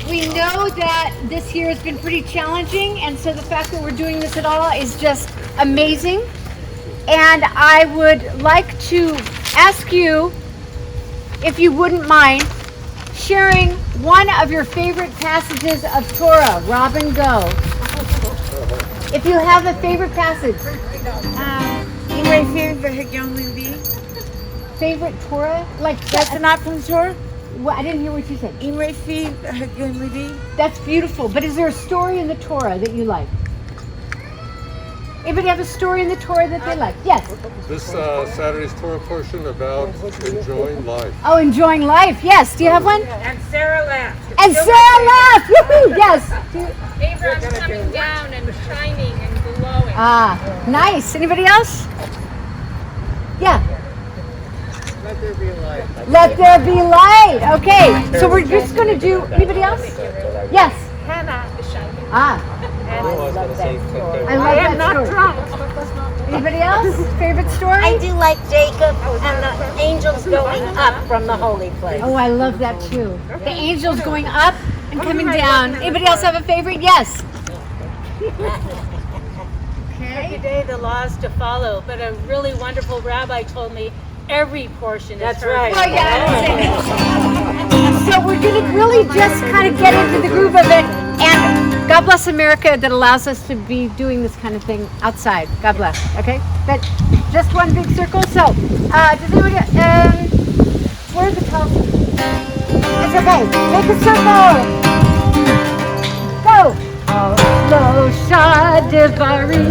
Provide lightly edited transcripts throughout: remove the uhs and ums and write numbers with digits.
We know that this year has been pretty challenging, and so the fact that we're doing this at all is just amazing. And I would like to ask you, if you wouldn't mind, sharing one of your favorite passages of Torah. Robin, go. If you have a favorite passage. Favorite Torah? Like That's not from the Torah? Well, I didn't hear what you said. That's beautiful. But is there a story in the Torah that you like? Anybody have a story in the Torah that they like? Yes. This Saturday's Torah portion about enjoying life. Oh, enjoying life. Yes. Do you have one? And Sarah laughed. And Sarah laughed. Woohoo! Yes. Abraham's coming down and shining and glowing. Ah, nice. Anybody else? Yeah. Let there be light. Let there be light. Okay. So we're just going to do. Anybody else? Yes. Hannah is shining. Ah. I love that story. I am not drunk. Anybody else? Favorite story? I do like Jacob and the angels going up from the holy place. Oh, I love that too. The angels going up and coming down. Anybody else have a favorite? Yes. Every day the laws to follow, but a really wonderful rabbi told me every portion is That's her right. Oh yeah, I didn't say that. So we're going to really just kind of get into the groove of it, and God bless America that allows us to be doing this kind of thing outside. God bless. Okay, but just one big circle. So, does anybody? Where's the color? It's okay. Make a circle. Go. Lo Shadivari.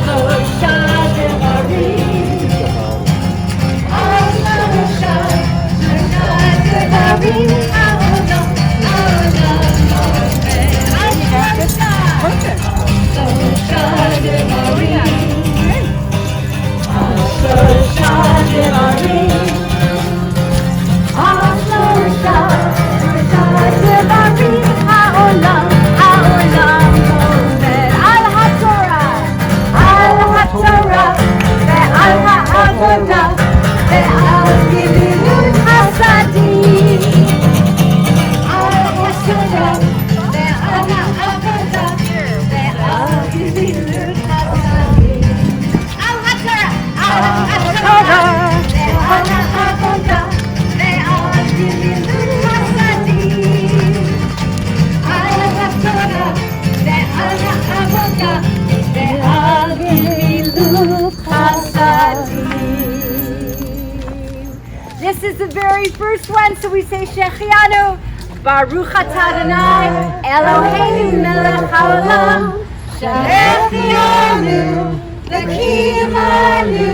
Lo Shadivari. This is the very first one, so we say Shechianu, Baruch atah Adonai, Eloheinu melech haolam, Shechianu, V'kiyamanu,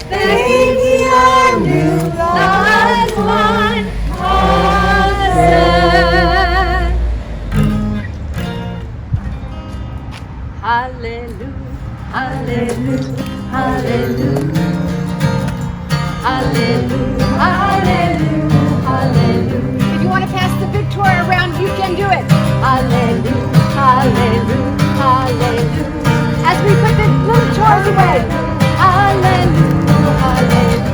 V'hidyanu, L'azman hazeh. Hallelujah, hallelujah, hallelujah. Hallelujah, hallelujah, hallelujah. If you want to pass the big tour around, you can do it. Hallelujah, hallelujah, hallelujah. As we put the little tours away. Hallelujah, hallelujah.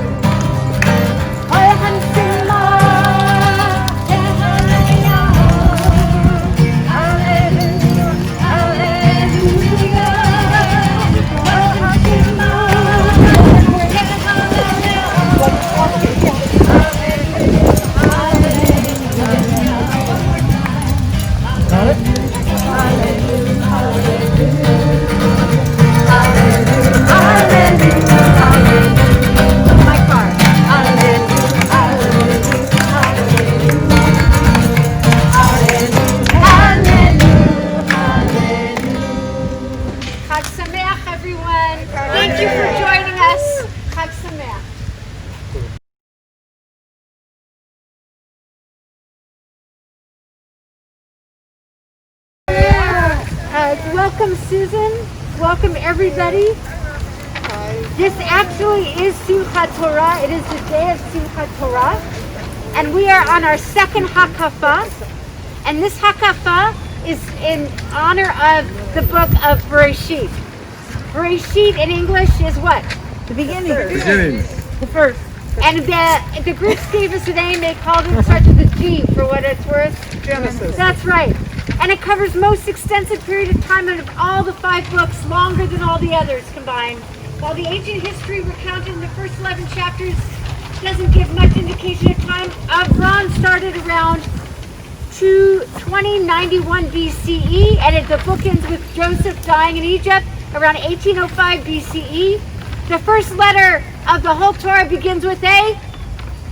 Chag Sameach, everyone. Thank you for joining us. Chag Sameach. Welcome, Susan. Welcome, everybody. This actually is Simchat Torah. It is the day of Simchat Torah. And we are on our second Hakafa. And this Hakafa is in honor of the book of Bereshit. Bereshit in English is what? The beginning. Beginning. The first. And the Greeks gave us a name. They called it, starts with a G for what it's worth. Genesis. That's right. And it covers most extensive period of time out of all the 5 books, longer than all the others combined. While the ancient history recounted in the first 11 chapters doesn't give much indication of time, Avram started around 2091 BCE, and the book ends with Joseph dying in Egypt around 1805 BCE. The first letter of the whole Torah begins with a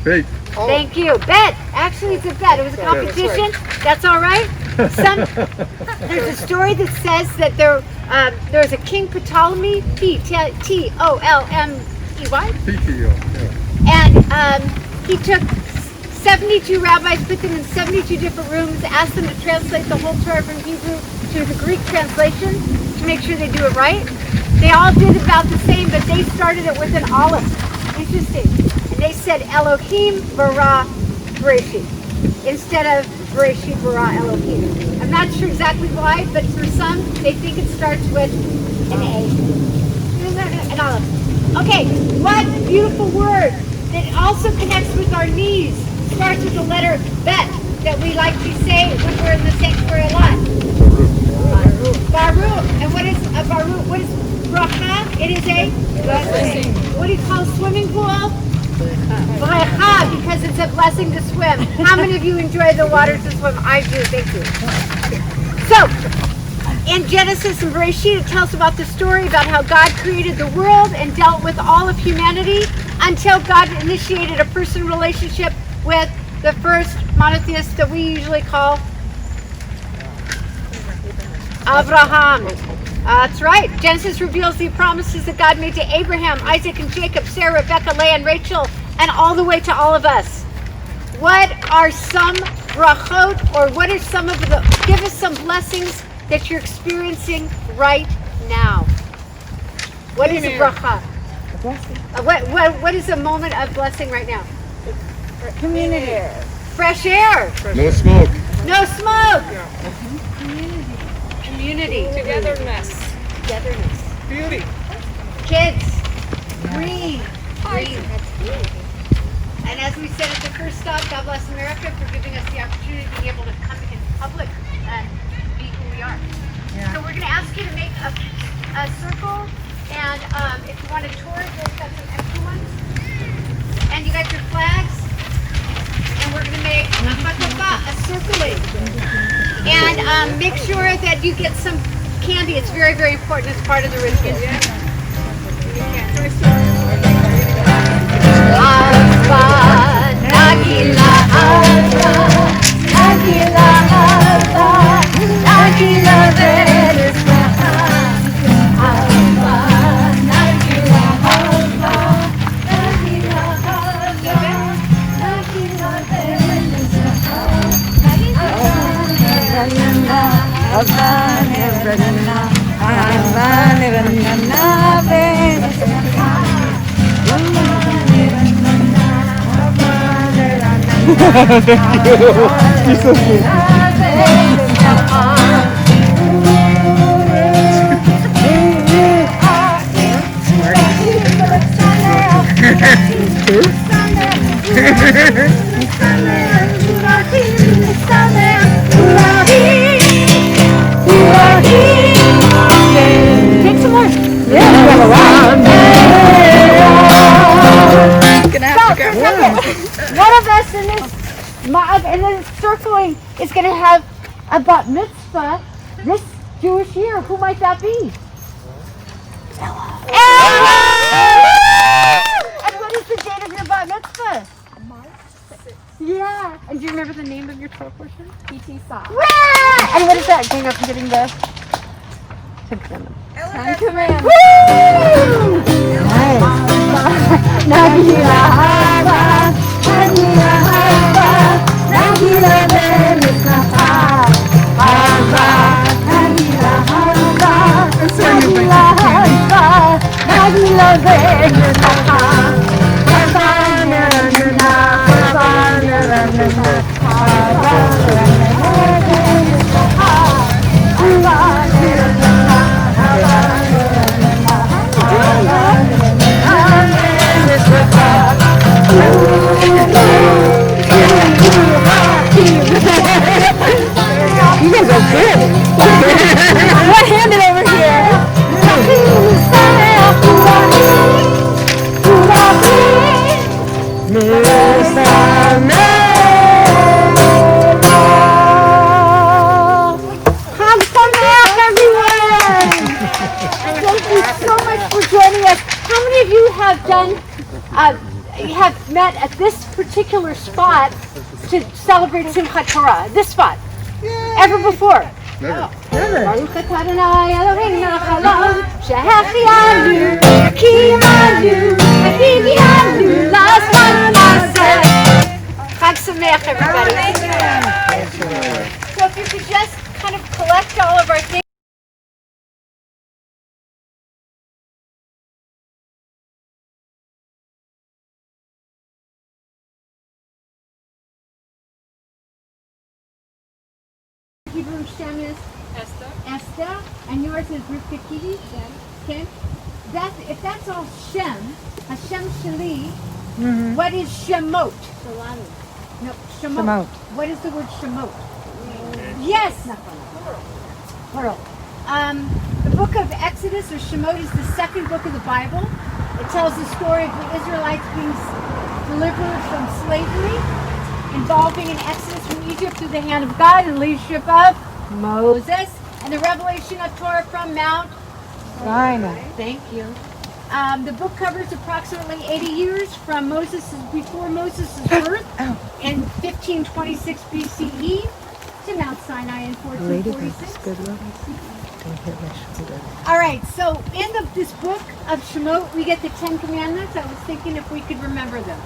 Beth. Thank you. Beth. Actually, it's a bet. It was a competition. That's all right. There's a story that says that there was a King Ptolemy, Ptolmey, PTO. and he took 72 rabbis, put them in 72 different rooms, asked them to translate the whole Torah from Hebrew to the Greek translation to make sure they do it right. They all did about the same, but they started it with an aleph. Interesting. And they said Elohim bara Bereshit instead of Bereshit bara Elohim. I'm not sure exactly why, but for some, they think it starts with an A. An aleph. Okay, what beautiful word that also connects with our knees. Starts with the letter Bet that we like to say when we're in the sanctuary a lot. Baruch. And what is a Baruch? What is bracha? It is a blessing. What do you call a swimming pool? Bracha, because it's a blessing to swim. How many of you enjoy the water to swim? I do. Thank you. So, in Genesis and Bereshit, it tells about the story about how God created the world and dealt with all of humanity until God initiated a personal relationship with the first monotheist that we usually call Abraham. That's right. Genesis reveals the promises that God made to Abraham, Isaac, and Jacob, Sarah, Rebecca, Leah, and Rachel, and all the way to all of us. What are some brachot, or what are some of the, give us some blessings that you're experiencing right now? What is a bracha? A blessing. What is a moment of blessing right now? Community. Fresh air. No smoke. No smoke. Community. Togetherness. Beauty. Kids. Green. That's green. And as we said at the first stop, God bless America for giving us the opportunity to be able to come in public and be who we are. So we're going to ask you to make a circle, and if you want a tour, they've got some extra ones. And you got your flags, and we're going to make a circling. And make sure that you get some candy. It's very, very important as part of the ritual. Alba, Nagila, Alba, Nagila, Alba, Nagila, Verismaha, Alba, Nagila, Alba, Nagila, Alba, Nagila, Verismaha, Alba, Nevrana, Alba, Nevrana, Verismaha. Thank you. You're so sweet. Take some more. One of us in this circling is going to have a bat mitzvah this Jewish year. Who might that be? Ella! And what is the date of your bat mitzvah? March 6th. Yeah. And do you remember the name of your Torah portion? PT Sa. And what is that? Going up and getting the Ten Commandments. Ten Commandments. Woo! Nice. Nagila Hava, Nagila Hava, Nagila Verismaha, Hava, Nagila Hava, Nagila Hava, Nagila Verismaha, Hava Nerana, Hava Nerana, Hava Verismaha, Hava Nerana, Hava Nerana, Hava Nerana. met at this particular spot to celebrate Simchat Torah. This spot. Ever before? Never. Baruch atah Adonai Eloheinu melech haolam, שהחיינו, קיימנו, והגיענו לזמן הזה. Chag Sameach, everybody. So if you could just kind of collect all of our things. Hebrew Shem is Esther, and yours is Rivka Kiki. Okay. Beth, if that's all Shem, Hashem Shali, what is Shemot? No, Shemot. What is the word Shemot? Yes. Plural. The book of Exodus, or Shemot, is the second book of the Bible. It tells the story of the Israelites being delivered from slavery, involving an exodus from Egypt through the hand of God and leadership of Moses, and the revelation of Torah from Mount Sinai. Thank you. The book covers approximately 80 years from before Moses' birth in 1526 BCE to Mount Sinai in 1446. All right, so in this book of Shemot, we get the 10 Commandments. I was thinking if we could remember them.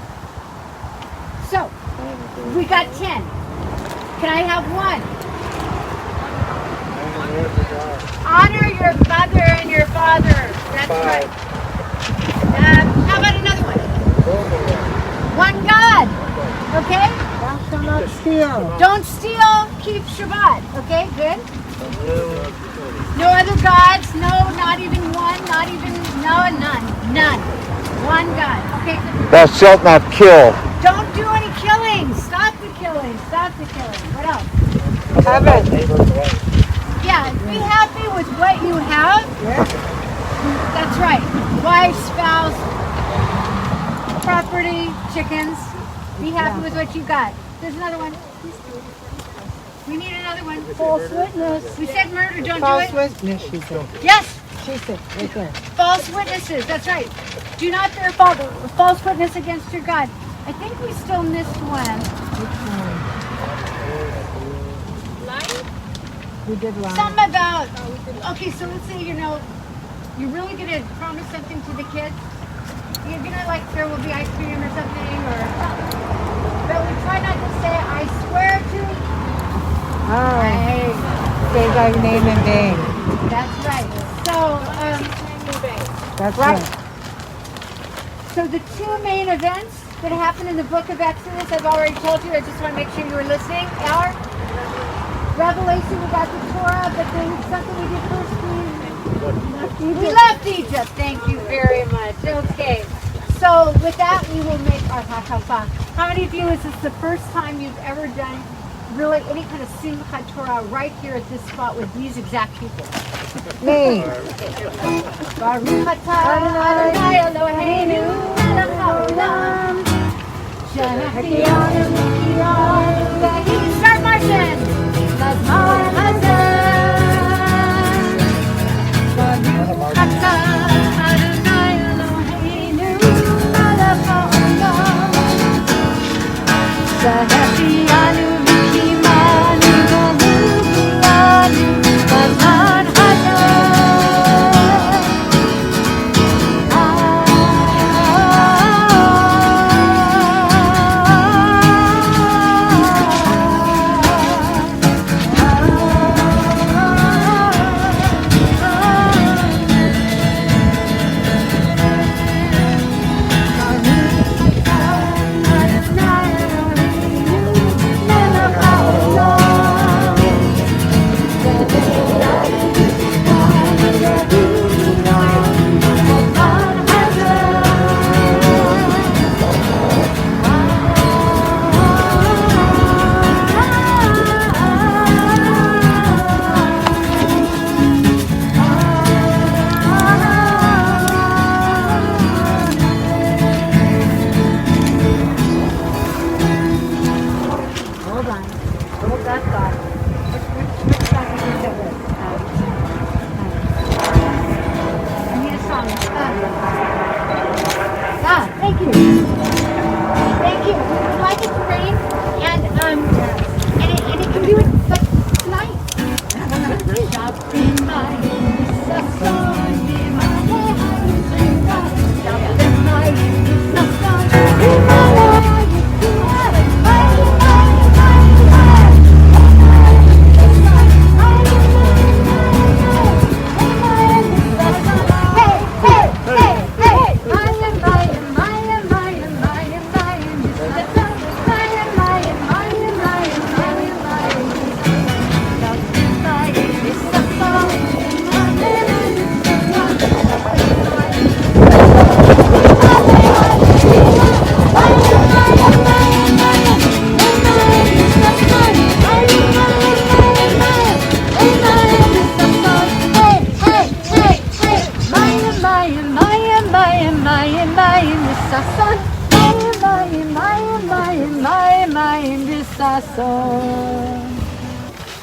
So, we got 10. Can I have one? Honor your mother and your father. That's right. How about another one? One God. Okay? Thou shalt not steal. Don't steal. Keep Shabbat. Okay, good. No other gods. No, not even one. Not even, no, none. None. One God. Okay, good. Thou shalt not kill. Don't do any killing. Stop the killing. Stop the killing. What else? Yeah, be happy with what you have. That's right. Wife, spouse, property, chickens. Be happy with what you got. There's another one. We need another one. False witness. We said murder, don't do it. False witness, she said. Yes. She said, right there. False witnesses. That's right. Do not bear false witness against your God. I think we still missed one. We did lie. Something about, okay, so let's say, you're really going to promise something to the kids. You're going to, like, there will be ice cream or something, or something. But we try not to say, I swear to. Say thy name in vain. That's right. So, That's right. right. So the two main events that happen in the book of Exodus, I've already told you, I just want to make sure you were listening, are Revelation, we got the Torah, but then something we did first, we left Egypt. Thank you very much. Okay. So with that, we will make our hakafah. How many of you is this the first time you've ever done really any kind of Simchat Torah right here at this spot with these exact people? Me. Baruch atah Adonai Eloheinu melech haolam, שהחיינו וקיימנו והגיענו. Start marching. לזמן הזה. Baruch atah Adonai Eloheinu melech haolam, שהחיינו וקיימנו והגיענו לזמן הזה. Hold on. Hold that thought. Which song is it with? I need a song. Thank you. And it can do it like tonight.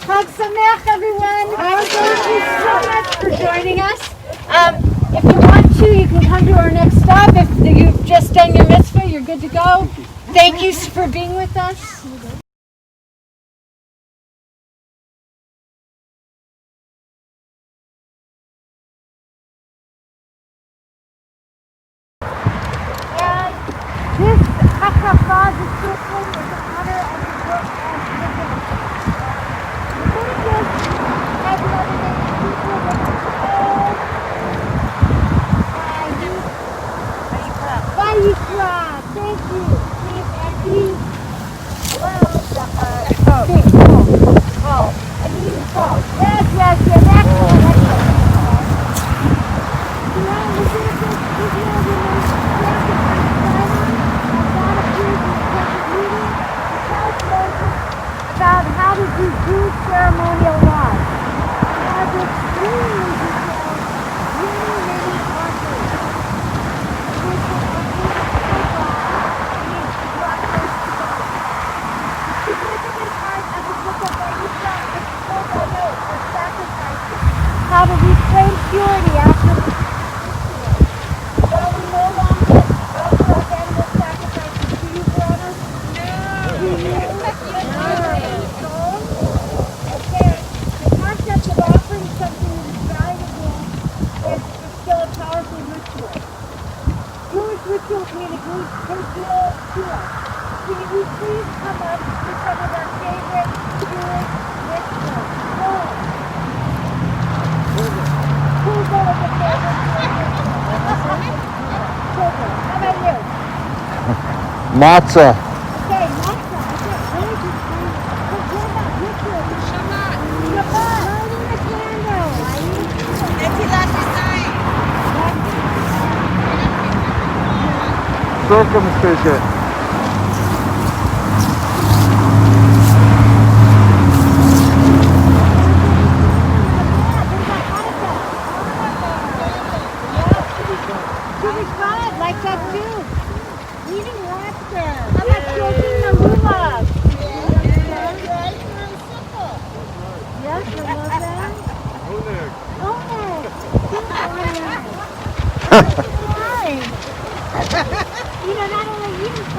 Chag Sameach, everyone. Thank you so much for joining us. If you want to, you can come to our next stop. If you've just done your mitzvah, you're good to go. Thank you for being with us. And this hakafa, this circle, is in honor of the book of Leviticus. Has another name of people that are called Vayikra. Thank you. Please, Andy. Paul. Yes, excellent. About how to do Jewish ceremonial laws. It has extremely detailed, really, really arduous. How to reclaim purity after the while we no longer offer up animal sacrifices. Do you, brothers? No. Do you? No. Okay. The concept of offering something that is valuable is still a powerful ritual. Jewish rituals mean a great personal to us. Can you please come up to some of our favorite Jewish rituals? Who's one of the favorite children? How about you? Matzah. Okay, matzah. Okay, very good. But what about rituals? Shabbat. Lighting the candle. Circumcision. Jewish God, like that too. Eating lobster. How about shaking the lulav? Yes, I love that. Oneg. Right. Not only eating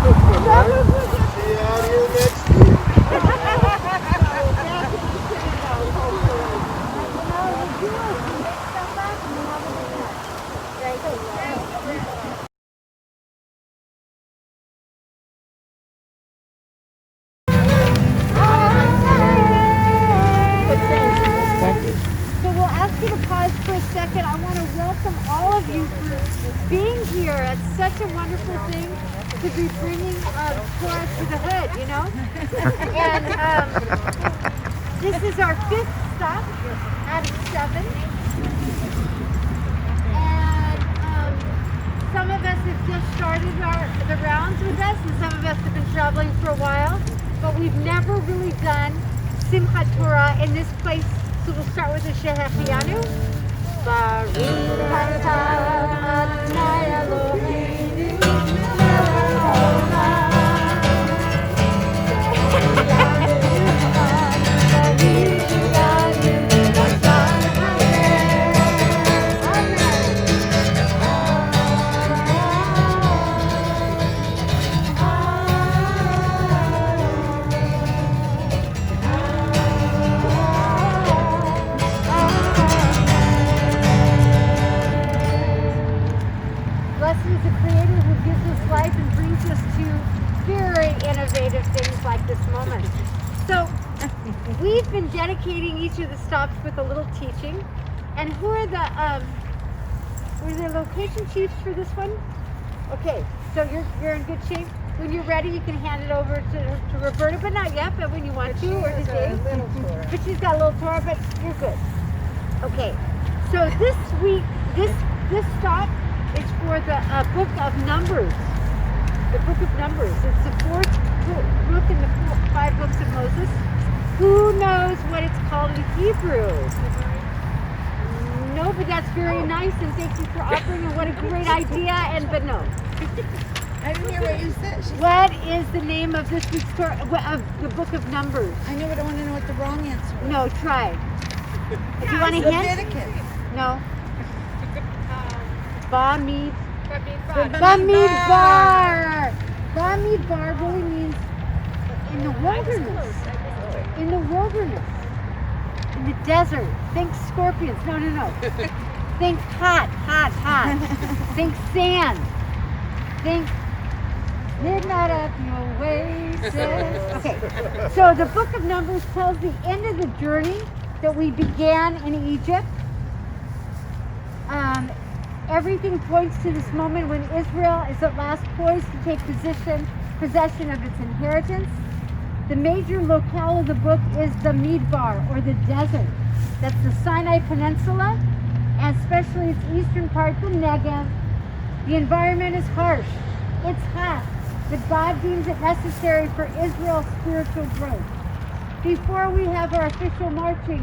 So we'll ask you to pause for a second. I want to welcome all of you for being here. It's such a wonderful thing to be bringing Torah to the hood, you know? And this is our 5th stop out of 7. And some of us have just started the rounds with us, and some of us have been traveling for a while. But we've never really done Simchat Torah in this place. So we'll start with the Shehecheyanu. Baruch atah Adonai Eloheinu melech Blessed is the Creator who gives us life and brings us to very innovative things like this moment. So we've been dedicating each of the stops with a little teaching. And who are the location chiefs for this one? Okay, so you're in good shape. When you're ready, you can hand it over to Roberta, but not yet, but when you want to, or to Dave. But she's got a little Torah, but you're good. Okay, so this week, this stop is for the book of Numbers. The book of Numbers. It's the 4th book in the 5 books of Moses. Who knows what it's called in Hebrew? No, but that's very nice, and thank you for offering, and what a great idea, but no. I didn't hear what you said. What is the name of this week's story, of the book of Numbers? I know, but I want to know what the wrong answer was. No, try. If you want a hint? Leviticus. No. Bamidbar. Bamidbar really means in the wilderness. In the wilderness. In the desert. Think scorpions. No. Think hot. Think sand. Think midnight at the oasis. Okay. So the book of Numbers tells the end of the journey that we began in Egypt. Everything points to this moment when Israel is at last poised to take possession of its inheritance. The major locale of the book is the Midbar, or the desert. That's the Sinai Peninsula, and especially its eastern part, the Negev. The environment is harsh. It's hot, but God deems it necessary for Israel's spiritual growth. Before we have our official marching,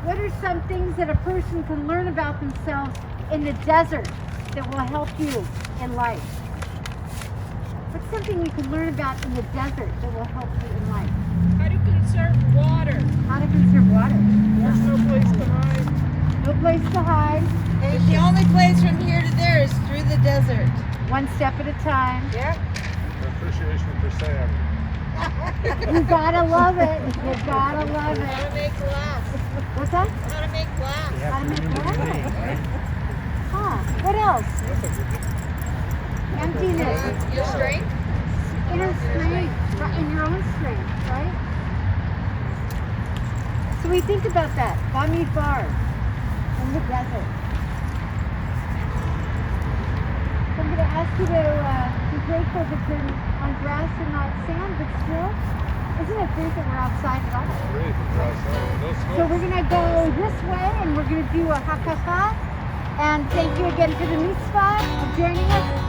what are some things that a person can learn about themselves in the desert that will help you in life? What's something you can learn about in the desert that will help you in life? How to conserve water. How to conserve water. There's no place to hide. No place to hide. The only place from here to there is through the desert. One step at a time. Yep. Appreciation for Sam. You gotta love it. You gotta love How to it. make glass. What's that? How to make glass. How to make glass. Huh. What else? Emptiness. Your strength. Inner strength. In your own strength, right? So we think about that. Bamidbar. In the desert. So I'm going to ask you to be grateful that you're on grass and not sand, but still, isn't it great that we're outside at all? Great. No So smoke. we're going to go this way, and we're going to do a hakafa. And thank you again for the mitzvah of joining us.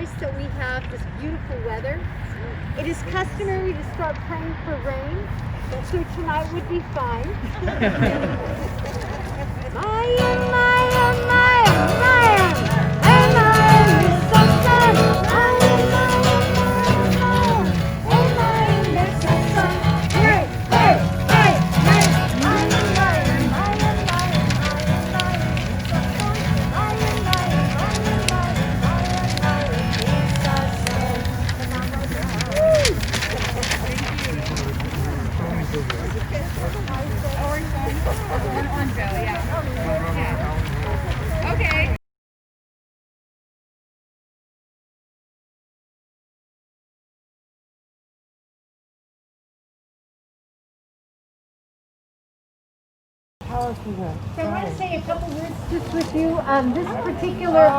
nice that we have this beautiful weather. It is customary to start praying for rain, so tonight would be fine. Okay. So I want to say a couple words just with you. This particular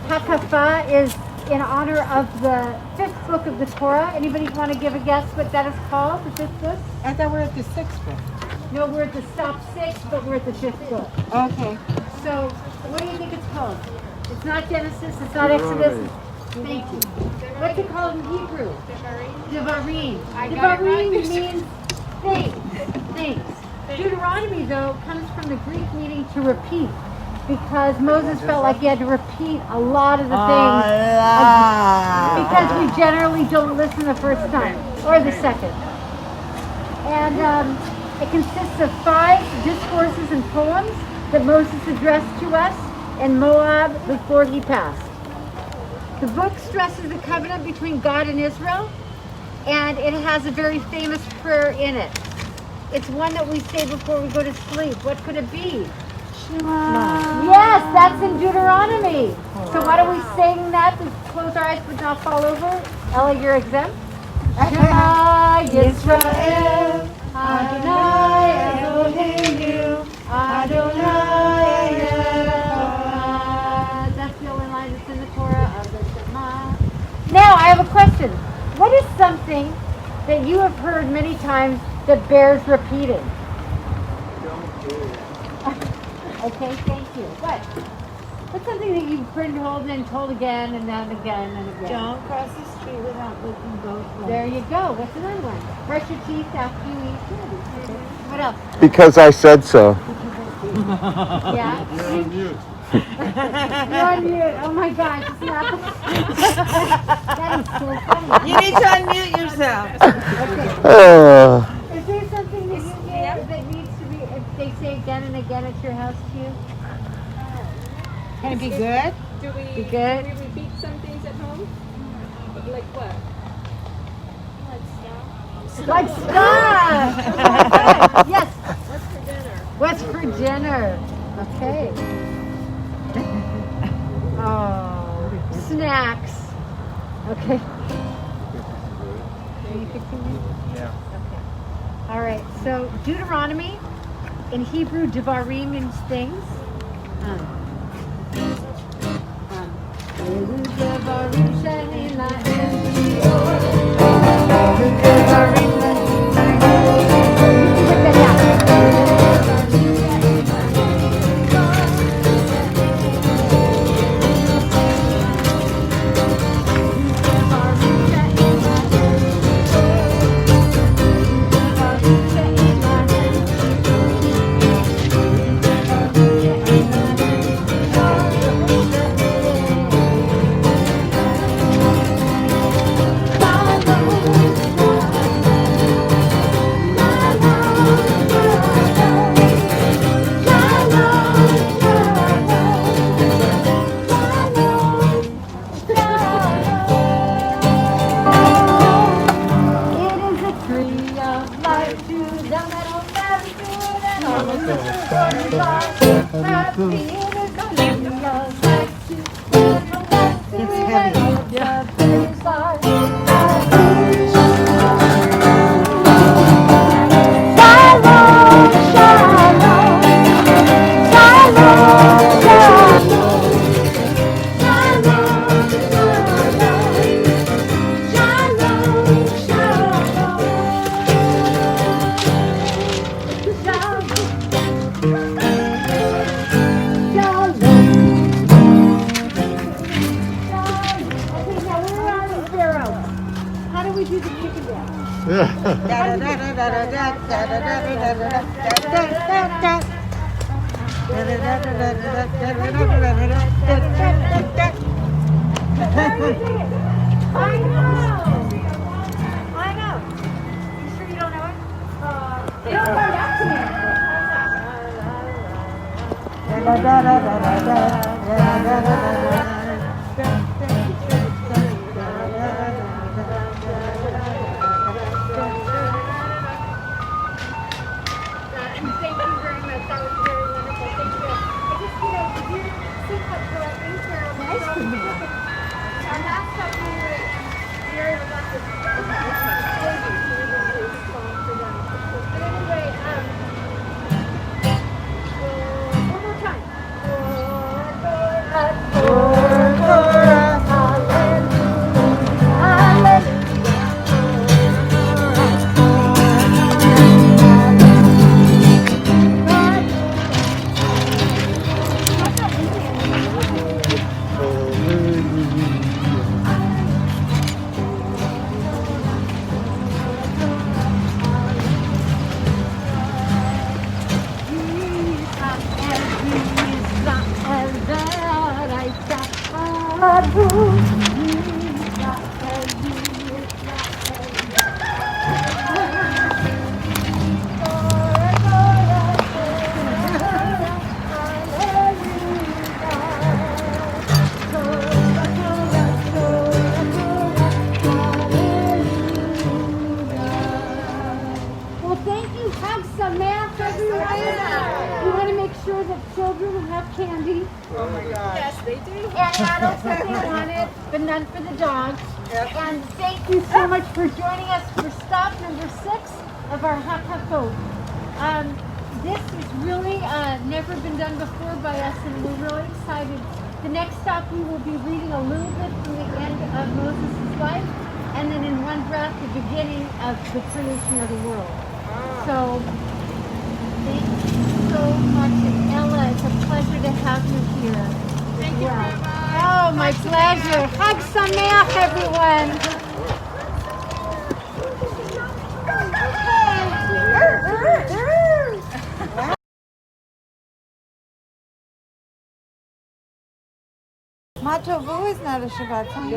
hakafa is in honor of the 5th book of the Torah. Anybody want to give a guess what that is called, the 5th book? I thought we were at the 6th book. No, we're at the stop 6, but we're at the 5th book. Okay. So what do you think it's called? It's not Genesis, it's not Exodus. Thank you. What's it called in Hebrew? Devarim. Devarim means things. Deuteronomy, though, comes from the Greek meaning to repeat, because Moses felt like he had to repeat a lot of the things because we generally don't listen the first time or the second. And it consists of 5 discourses and poems that Moses addressed to us in Moab before he passed. The book stresses the covenant between God and Israel, and it has a very famous prayer in it. It's one that we say before we go to sleep. What could it be? Shema. Yes, that's in Deuteronomy. So why don't we sing that to close our eyes but not fall over? Ella, you're exempt. Shema Yisrael, Adonai Eloheinu, Adonai Echad. That's the only line that's in the Torah of the Shema. Now, I have a question. What is something that you have heard many times that bears repeating? Okay, thank you. What's something that you've been told and told again and then again and again? Don't cross the street without looking both ways. There you go. What's another one? Brush your teeth after you eat candy. What else? Because I said so. Yeah? You're on mute. You're on mute. Oh my gosh, it's not. That is so funny. You need to unmute yourself. Is there something that you hear that needs to be, if they say again and again at your house to you? Can it be good? Be good? Do we repeat some things at home? Like what? Like stuff! Yes. What's for dinner? What's for dinner? Okay. Oh, snacks. Okay. Are you fixing me? Yeah. Okay. All right. So Deuteronomy, in Hebrew, Devarim means things. we do the chicken dance. I know. You sure you don't know it? It'll come back to me. And thank you very much. That was very wonderful. Thank you. I just, your Simchat Torah in here. Nice to meet you. Our last time we were very reluctant. But anyway, one more time. Well, thank you. Chag Sameach, everyone. We want to make sure that children will have candy. Oh my gosh. Yes, they do. And adults if they want it, but none for the dogs. And thank you so much for joining us for stop number 6 of our Hakakot. This has really never been done before by us, and we're really excited. The next stop we will be reading a little bit from the end of Moses' life, and then in one breath the beginning of the creation of the world. So thank you so much, and Ella, it's a pleasure to have you here. Thank you very much. Oh, my pleasure. Chag Sameach, everyone. Matovu is not a Shabbat time.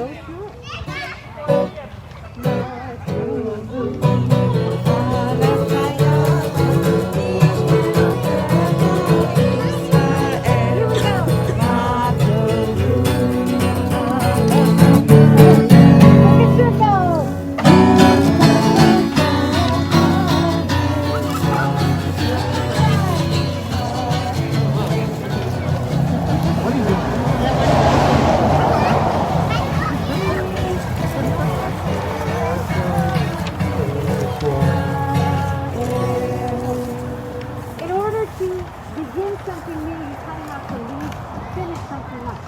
In order to begin something new, you kind of have to finish something up.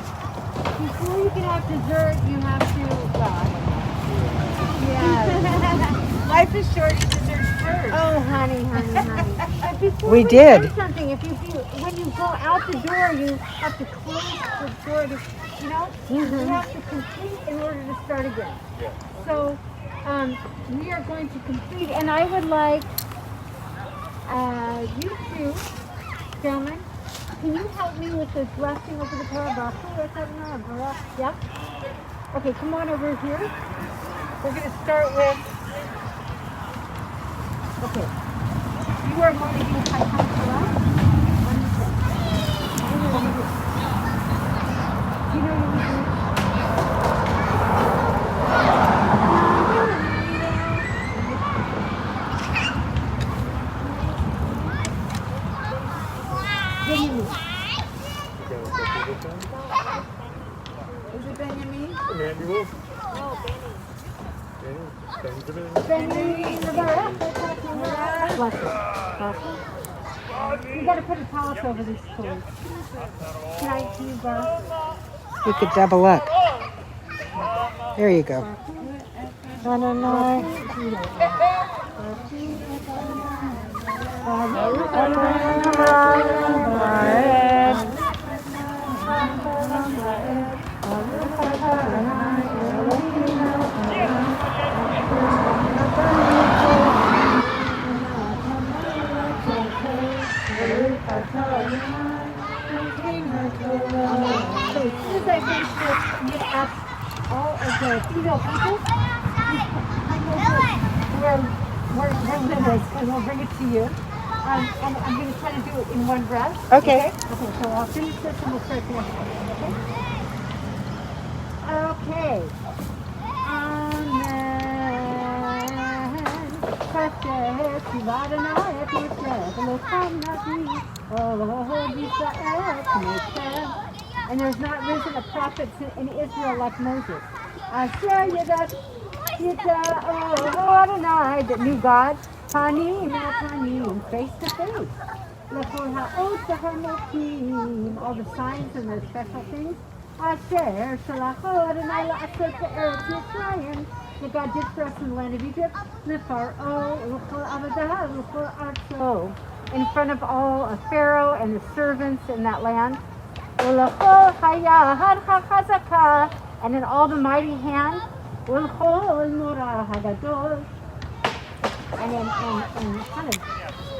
Before you can have dessert, you have to, well, I don't know. Yeah. Life is short, you deserve first. Oh, honey. But before We do did. something, if you do, when you go out the door, you have to close the door. You have to complete in order to start again. So we are going to complete, and I would like you two, gentlemen, can you help me with the blessing over the Torah? Yeah? Okay, come on over here. We're going to start with, okay. You are going to do Chag Torah. Do you know what you do? Is it Benjamin? Emmanuel? Oh, Benjamin? You gotta put a towel over these toes. Can I use that? You could double up. There you go. all of the female people. Where Lynn is, and we'll bring it to you. And I'm going to try to do it in one breath. Okay. Okay, so I'll finish this and we'll start the next one. Okay? Okay. And there's not risen a prophet in Israel like Moses. Asher Yadat Adonai, that knew God, Panim Panim, face to face. L'chol ha'ot ha'mokim, all the signs and the special things. Asher Shalacho Adonai la'asot be'eretz Yisrael, that God did for us in the land of Egypt. L'Pharaoh, l'chol avadah, l'chol arzo, in front of all of Pharaoh and the servants in that land. L'chol hayad ha'chazakah, and in all the mighty hand. L'chol morah hagadol, and in kind of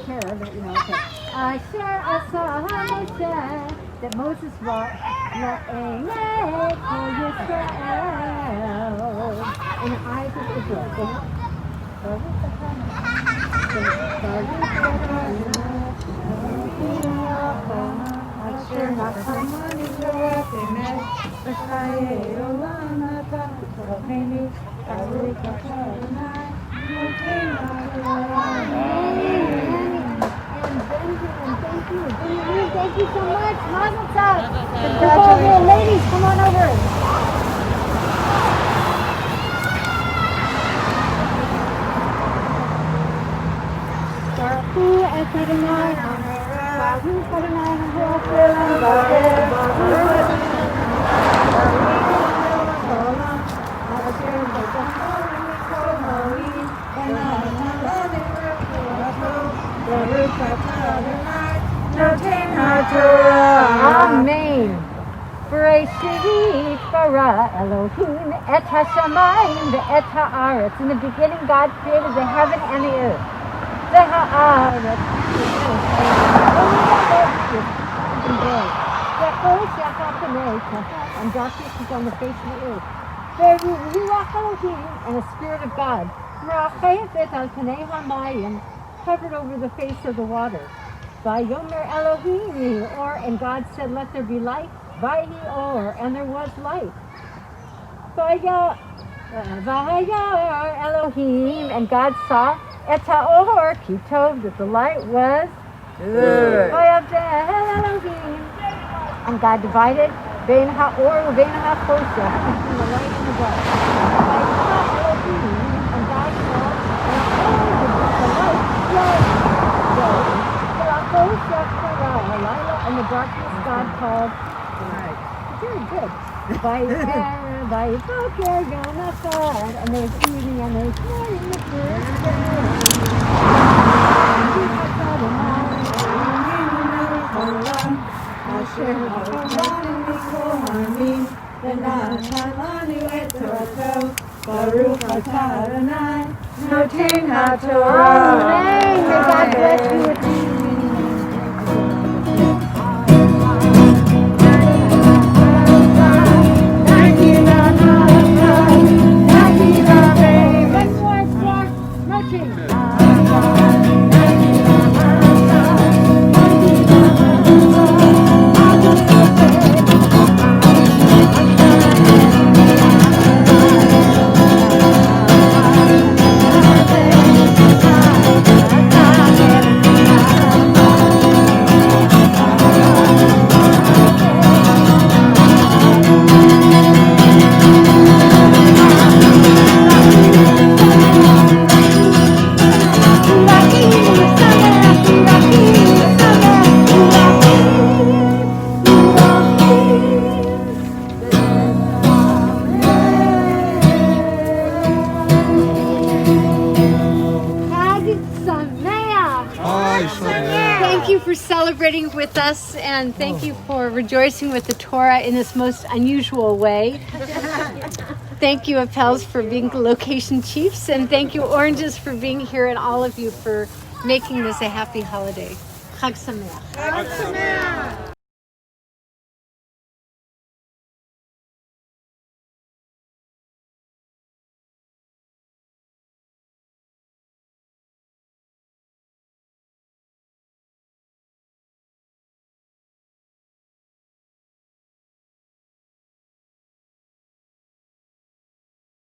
terror, but you know, okay. Asher asa Moshe, that Moses wrought, la'eleh kol Yisrael, in the eyes of Israel. Asher nachamani v'rafemet, v'chaye olam natan v'chaveni, v'arik ha'adonai, Thank you so much. Mazel tov. Congratulations. Ladies, come on over. Baruch et Adonai, Baruch Adonai, Amen. Bereshit bara Elohim et hashamayim ve'et haaretz. In the beginning, God created the heaven and the earth. The haaretz. And darkness is on the face of the earth. And the Spirit of God covered over the face of the water. Vayomer Elohim, and God said, let there be light. Vayi or, and there was light. Vayar Elohim, and God saw et haor ki tov, that the light was good. Vayavdel Elohim, and God divided bein haor ubein hachoshech, between the light and the dark. Vayar Elohim, and God saw the light was good. And the darkness God called night. Very good. By Poker, Yom Echad, and there was evening and there was morning the first day. Baruch atah Adonai, noten haTorah. Amen. May God bless you with Thank you for celebrating with us, and thank you for rejoicing with the Torah in this most unusual way. Thank you, Appels, for being the location chiefs, and thank you, Oranges, for being here, and all of you for making this a happy holiday. Chag Sameach. Chag Sameach.